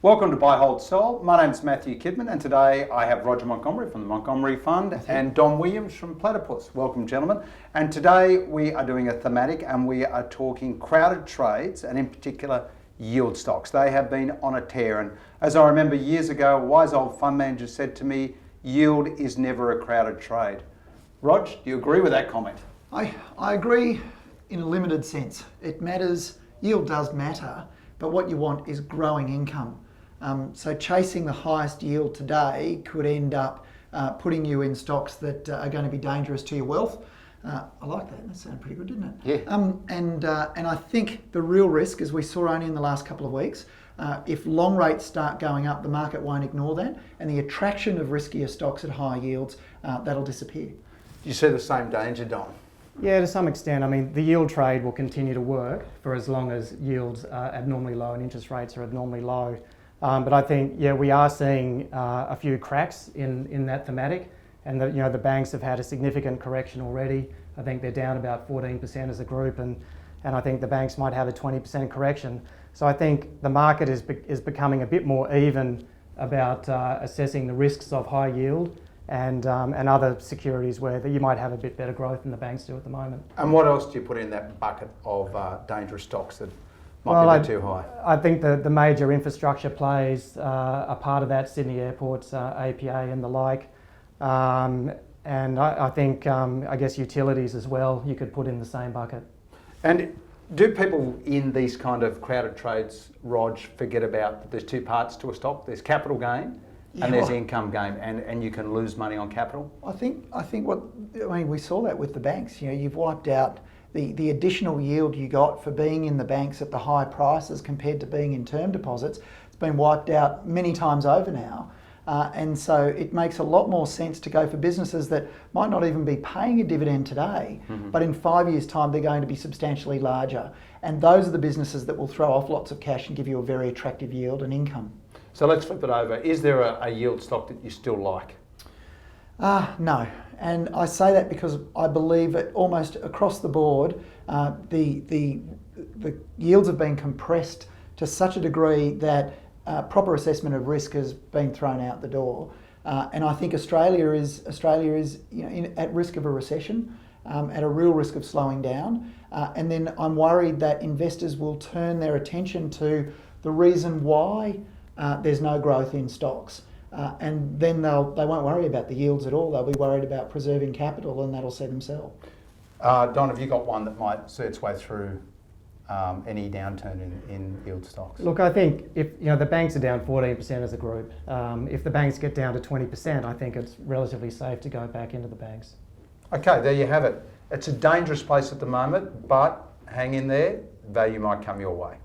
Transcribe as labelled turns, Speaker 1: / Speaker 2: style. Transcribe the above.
Speaker 1: Welcome to Buy, Hold, Sell. My name's Matthew Kidman, and today I have Roger Montgomery from the Montgomery Fund and Don Williams from Platypus. Welcome, gentlemen. And today we are doing a thematic and we are talking crowded trades and in particular yield stocks. They have been on a tear, and as I remember years ago, a wise old fund manager said to me, yield is never a crowded trade. Rog, do you agree with that comment?
Speaker 2: I agree in a limited sense. It matters, yield does matter, but what you want is growing income. So chasing the highest yield today could end up putting you in stocks that are going to be dangerous to your wealth. I like that. That sounded pretty good, didn't it?
Speaker 1: Yeah.
Speaker 2: And I think the real risk, as we saw only in the last couple of weeks, if long rates start going up, the market won't ignore that, and the attraction of riskier stocks at high yields, that'll disappear.
Speaker 1: Do you see the same danger, Don?
Speaker 3: Yeah, to some extent. I mean, the yield trade will continue to work for as long as yields are abnormally low and interest rates are abnormally low. But I think, yeah, we are seeing a few cracks in that thematic, and the banks have had a significant correction already. I think they're down about 14% as a group, and I think the banks might have a 20% correction. So I think the market is becoming a bit more even about assessing the risks of high yield and other securities where you might have a bit better growth than the banks do at the moment.
Speaker 1: And what else do you put in that bucket of dangerous stocks that might be too high?
Speaker 3: I think the major infrastructure plays are part of that, Sydney Airport's APA and the like. And I think, I guess utilities as well, you could put in the same bucket.
Speaker 1: And do people in these kind of crowded trades, Rog, forget about that there's two parts to a stock? There's capital gain and there's income gain, and you can lose money on capital? I
Speaker 2: think we saw that with the banks. You've wiped out the additional yield you got for being in the banks at the high prices compared to being in term deposits. It's been wiped out many times over now. And so it makes a lot more sense to go for businesses that might not even be paying a dividend today, but in 5 years' time they're going to be substantially larger. And those are the businesses that will throw off lots of cash and give you a very attractive yield and income.
Speaker 1: So let's flip it over. Is there a yield stock that you still like?
Speaker 2: No. And I say that because I believe that almost across the board, the yields have been compressed to such a degree that proper assessment of risk has been thrown out the door. And I think Australia is at risk of a recession, at a real risk of slowing down. And then I'm worried that investors will turn their attention to the reason why there's no growth in stocks. And then they won't worry about the yields at all. They'll be worried about preserving capital, and that'll see them sell.
Speaker 1: Don, have you got one that might see its way through any downturn in yield stocks?
Speaker 3: Look, I think if the banks are down 14% as a group, if the banks get down to 20%, I think it's relatively safe to go back into the banks.
Speaker 1: Okay, there you have it. It's a dangerous place at the moment, but hang in there. Value might come your way.